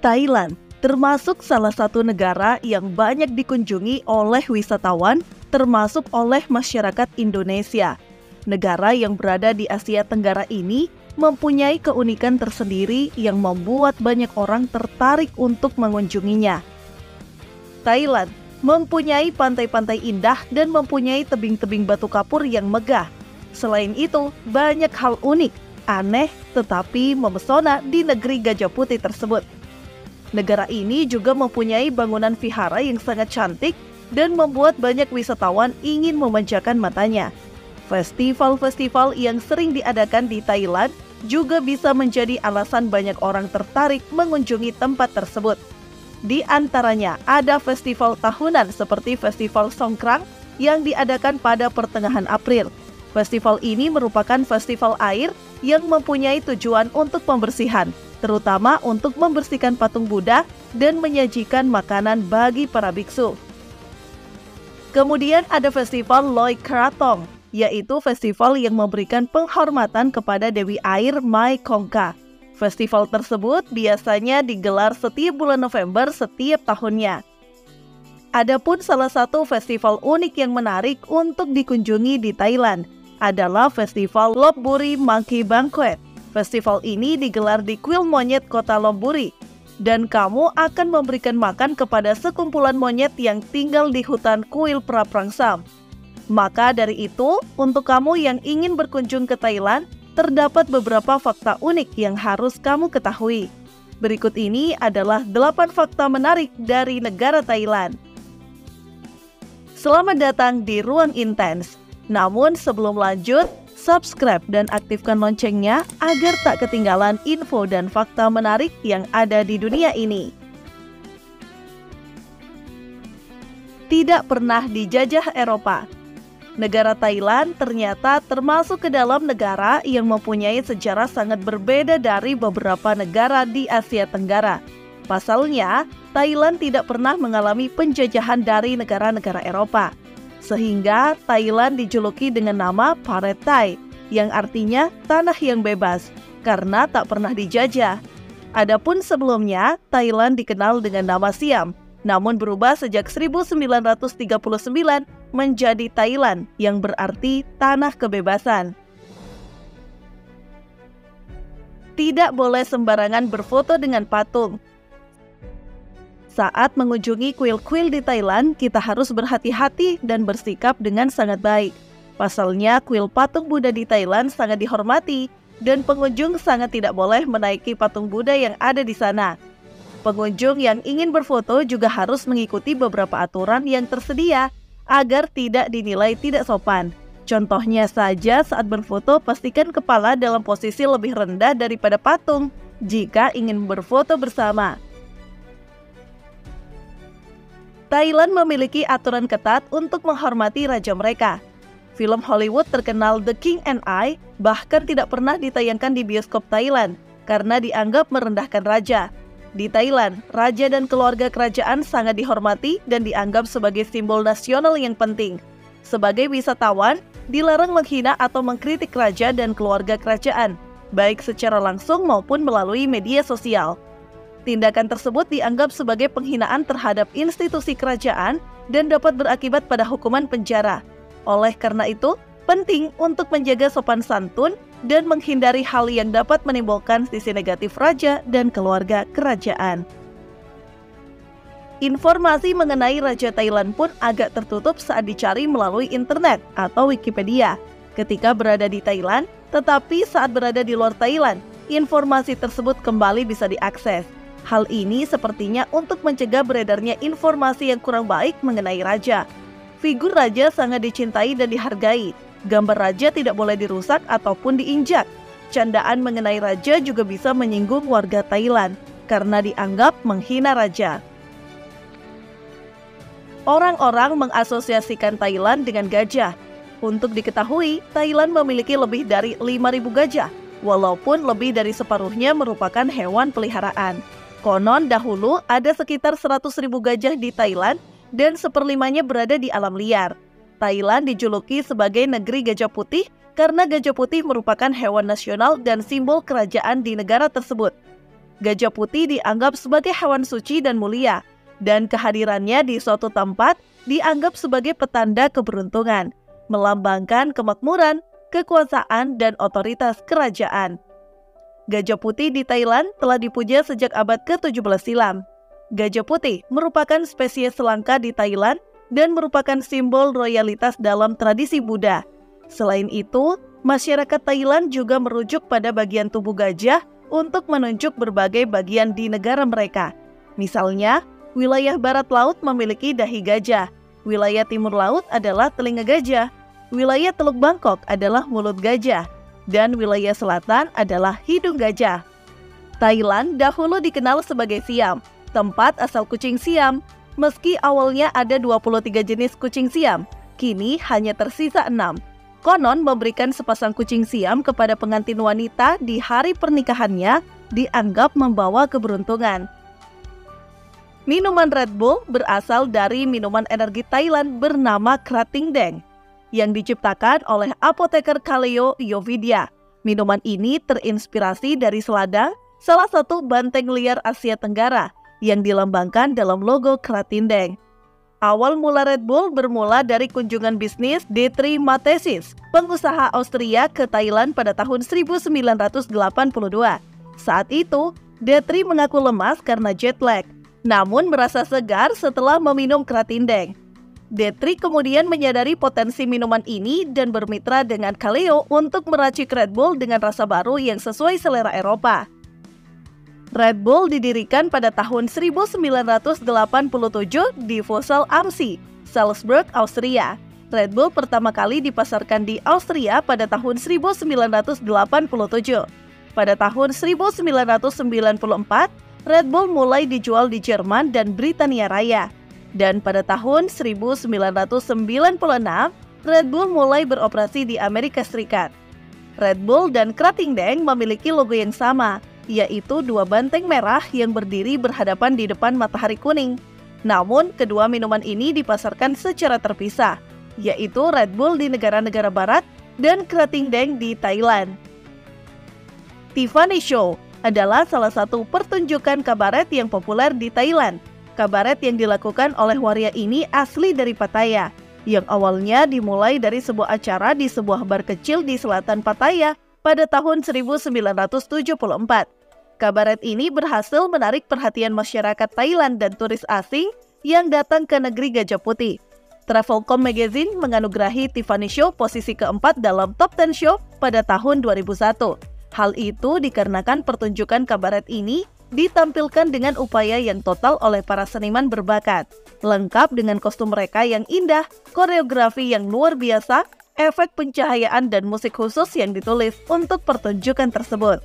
Thailand termasuk salah satu negara yang banyak dikunjungi oleh wisatawan, termasuk oleh masyarakat Indonesia. Negara yang berada di Asia Tenggara ini mempunyai keunikan tersendiri yang membuat banyak orang tertarik untuk mengunjunginya. Thailand mempunyai pantai-pantai indah dan mempunyai tebing-tebing batu kapur yang megah. Selain itu, banyak hal unik, aneh, tetapi memesona di negeri Gajah Putih tersebut. Negara ini juga mempunyai bangunan vihara yang sangat cantik dan membuat banyak wisatawan ingin memanjakan matanya. Festival-festival yang sering diadakan di Thailand juga bisa menjadi alasan banyak orang tertarik mengunjungi tempat tersebut. Di antaranya ada festival tahunan seperti Festival Songkrang yang diadakan pada pertengahan April. Festival ini merupakan festival air yang mempunyai tujuan untuk pembersihan, terutama untuk membersihkan patung Buddha dan menyajikan makanan bagi para biksu. Kemudian ada festival Loy Krathong, yaitu festival yang memberikan penghormatan kepada Dewi Air Mai Kongka. Festival tersebut biasanya digelar setiap bulan November setiap tahunnya. Adapun salah satu festival unik yang menarik untuk dikunjungi di Thailand adalah Festival Lopburi Monkey Banquet. Festival ini digelar di kuil monyet kota Lopburi, dan kamu akan memberikan makan kepada sekumpulan monyet yang tinggal di hutan kuil Praprangsam. Maka dari itu, untuk kamu yang ingin berkunjung ke Thailand, terdapat beberapa fakta unik yang harus kamu ketahui. Berikut ini adalah 8 fakta menarik dari negara Thailand. Selamat datang di Ruang Intens. Namun sebelum lanjut, subscribe dan aktifkan loncengnya agar tak ketinggalan info dan fakta menarik yang ada di dunia ini. Tidak pernah dijajah Eropa. Negara Thailand ternyata termasuk ke dalam negara yang mempunyai sejarah sangat berbeda dari beberapa negara di Asia Tenggara. Pasalnya, Thailand tidak pernah mengalami penjajahan dari negara-negara Eropa. Sehingga Thailand dijuluki dengan nama Parathai, yang artinya tanah yang bebas, karena tak pernah dijajah. Adapun sebelumnya, Thailand dikenal dengan nama Siam, namun berubah sejak 1939 menjadi Thailand, yang berarti tanah kebebasan. Tidak boleh sembarangan berfoto dengan patung. Saat mengunjungi kuil-kuil di Thailand, kita harus berhati-hati dan bersikap dengan sangat baik. Pasalnya, kuil patung Buddha di Thailand sangat dihormati, dan pengunjung sangat tidak boleh menaiki patung Buddha yang ada di sana. Pengunjung yang ingin berfoto juga harus mengikuti beberapa aturan yang tersedia, agar tidak dinilai tidak sopan. Contohnya saja saat berfoto, pastikan kepala dalam posisi lebih rendah daripada patung, jika ingin berfoto bersama. Thailand memiliki aturan ketat untuk menghormati raja mereka. Film Hollywood terkenal The King and I bahkan tidak pernah ditayangkan di bioskop Thailand karena dianggap merendahkan raja. Di Thailand, raja dan keluarga kerajaan sangat dihormati dan dianggap sebagai simbol nasional yang penting. Sebagai wisatawan, dilarang menghina atau mengkritik raja dan keluarga kerajaan, baik secara langsung maupun melalui media sosial. Tindakan tersebut dianggap sebagai penghinaan terhadap institusi kerajaan dan dapat berakibat pada hukuman penjara. Oleh karena itu, penting untuk menjaga sopan santun dan menghindari hal yang dapat menimbulkan sisi negatif raja dan keluarga kerajaan. Informasi mengenai Raja Thailand pun agak tertutup saat dicari melalui internet atau Wikipedia ketika berada di Thailand, tetapi saat berada di luar Thailand, informasi tersebut kembali bisa diakses. Hal ini sepertinya untuk mencegah beredarnya informasi yang kurang baik mengenai raja. Figur raja sangat dicintai dan dihargai. Gambar raja tidak boleh dirusak ataupun diinjak. Candaan mengenai raja juga bisa menyinggung warga Thailand karena dianggap menghina raja. Orang-orang mengasosiasikan Thailand dengan gajah. Untuk diketahui, Thailand memiliki lebih dari 5.000 gajah, walaupun lebih dari separuhnya merupakan hewan peliharaan. Konon dahulu ada sekitar 100.000 gajah di Thailand dan seperlimanya berada di alam liar. Thailand dijuluki sebagai negeri gajah putih karena gajah putih merupakan hewan nasional dan simbol kerajaan di negara tersebut. Gajah putih dianggap sebagai hewan suci dan mulia, dan kehadirannya di suatu tempat dianggap sebagai petanda keberuntungan, melambangkan kemakmuran, kekuasaan, dan otoritas kerajaan. Gajah putih di Thailand telah dipuja sejak abad ke-17 silam. Gajah putih merupakan spesies langka di Thailand dan merupakan simbol royalitas dalam tradisi Buddha. Selain itu, masyarakat Thailand juga merujuk pada bagian tubuh gajah untuk menunjuk berbagai bagian di negara mereka. Misalnya, wilayah barat laut memiliki dahi gajah, wilayah timur laut adalah telinga gajah, wilayah Teluk Bangkok adalah mulut gajah, dan wilayah selatan adalah hidung gajah. Thailand dahulu dikenal sebagai Siam, tempat asal kucing Siam. Meski awalnya ada 23 jenis kucing Siam, kini hanya tersisa 6. Konon memberikan sepasang kucing Siam kepada pengantin wanita di hari pernikahannya dianggap membawa keberuntungan. Minuman Red Bull berasal dari minuman energi Thailand bernama Krating Daeng yang diciptakan oleh apoteker Kaleo Yovidia. Minuman ini terinspirasi dari selada, salah satu banteng liar Asia Tenggara yang dilambangkan dalam logo Krating Daeng. Awal mula Red Bull bermula dari kunjungan bisnis Dietrich Mateschitz, pengusaha Austria ke Thailand pada tahun 1982. Saat itu, Dietrich mengaku lemas karena jet lag, namun merasa segar setelah meminum Krating Daeng. Dietrich kemudian menyadari potensi minuman ini dan bermitra dengan Kaleo untuk meracik Red Bull dengan rasa baru yang sesuai selera Eropa. Red Bull didirikan pada tahun 1987 di Fussel am See, Salzburg, Austria. Red Bull pertama kali dipasarkan di Austria pada tahun 1987. Pada tahun 1994, Red Bull mulai dijual di Jerman dan Britania Raya. Dan pada tahun 1996, Red Bull mulai beroperasi di Amerika Serikat. Red Bull dan Krating Daeng memiliki logo yang sama, yaitu dua banteng merah yang berdiri berhadapan di depan matahari kuning. Namun, kedua minuman ini dipasarkan secara terpisah, yaitu Red Bull di negara-negara barat dan Krating Daeng di Thailand. Tiffany Show adalah salah satu pertunjukan kabaret yang populer di Thailand. Kabaret yang dilakukan oleh waria ini asli dari Pattaya, yang awalnya dimulai dari sebuah acara di sebuah bar kecil di selatan Pattaya pada tahun 1974. Kabaret ini berhasil menarik perhatian masyarakat Thailand dan turis asing yang datang ke negeri Gajah Putih. Travelcom Magazine menganugerahi Tiffany Show posisi keempat dalam Top 10 Show pada tahun 2001. Hal itu dikarenakan pertunjukan kabaret ini ditampilkan dengan upaya yang total oleh para seniman berbakat, lengkap dengan kostum mereka yang indah, koreografi yang luar biasa, efek pencahayaan dan musik khusus yang ditulis untuk pertunjukan tersebut.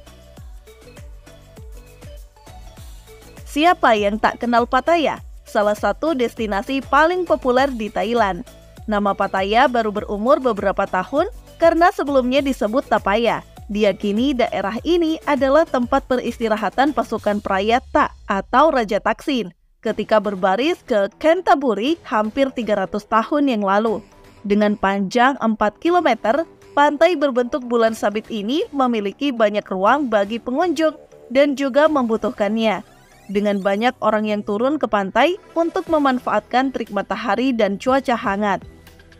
Siapa yang tak kenal Pattaya? Salah satu destinasi paling populer di Thailand. Nama Pattaya baru berumur beberapa tahun karena sebelumnya disebut Tapaya. Diyakini daerah ini adalah tempat peristirahatan pasukan Prayata atau Raja Taksin ketika berbaris ke Kentaburi hampir 300 tahun yang lalu. Dengan panjang 4 km, pantai berbentuk bulan sabit ini memiliki banyak ruang bagi pengunjung dan juga membutuhkannya. Dengan banyak orang yang turun ke pantai untuk memanfaatkan terik matahari dan cuaca hangat.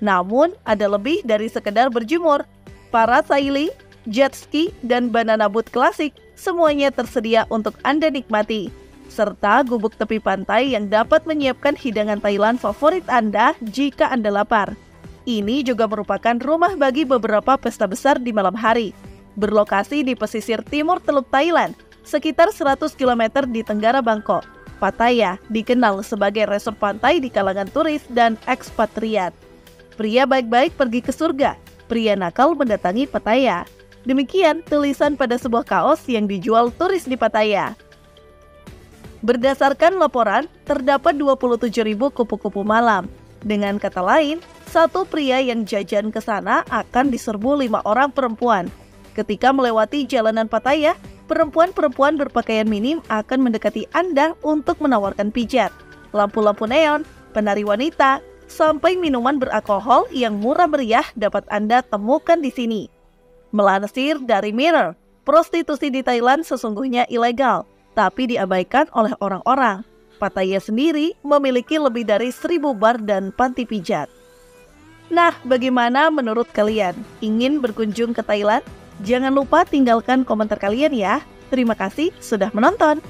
Namun, ada lebih dari sekedar berjemur. Parasailing, jet ski, dan banana boat klasik semuanya tersedia untuk Anda nikmati. Serta gubuk tepi pantai yang dapat menyiapkan hidangan Thailand favorit Anda jika Anda lapar. Ini juga merupakan rumah bagi beberapa pesta besar di malam hari. Berlokasi di pesisir timur Teluk Thailand, sekitar 100 km di tenggara Bangkok, Pattaya dikenal sebagai resort pantai di kalangan turis dan ekspatriat. Pria baik-baik pergi ke surga, pria nakal mendatangi Pattaya. Demikian tulisan pada sebuah kaos yang dijual turis di Pattaya. Berdasarkan laporan, terdapat 27.000 kupu-kupu malam. Dengan kata lain, satu pria yang jajan ke sana akan diserbu 5 orang perempuan. Ketika melewati jalanan Pattaya, perempuan-perempuan berpakaian minim akan mendekati Anda untuk menawarkan pijat, lampu-lampu neon, penari wanita, sampai minuman beralkohol yang murah meriah dapat Anda temukan di sini. Melansir dari Mirror, prostitusi di Thailand sesungguhnya ilegal, tapi diabaikan oleh orang-orang. Pattaya sendiri memiliki lebih dari 1000 bar dan panti pijat. Nah, bagaimana menurut kalian? Ingin berkunjung ke Thailand? Jangan lupa tinggalkan komentar kalian ya. Terima kasih sudah menonton.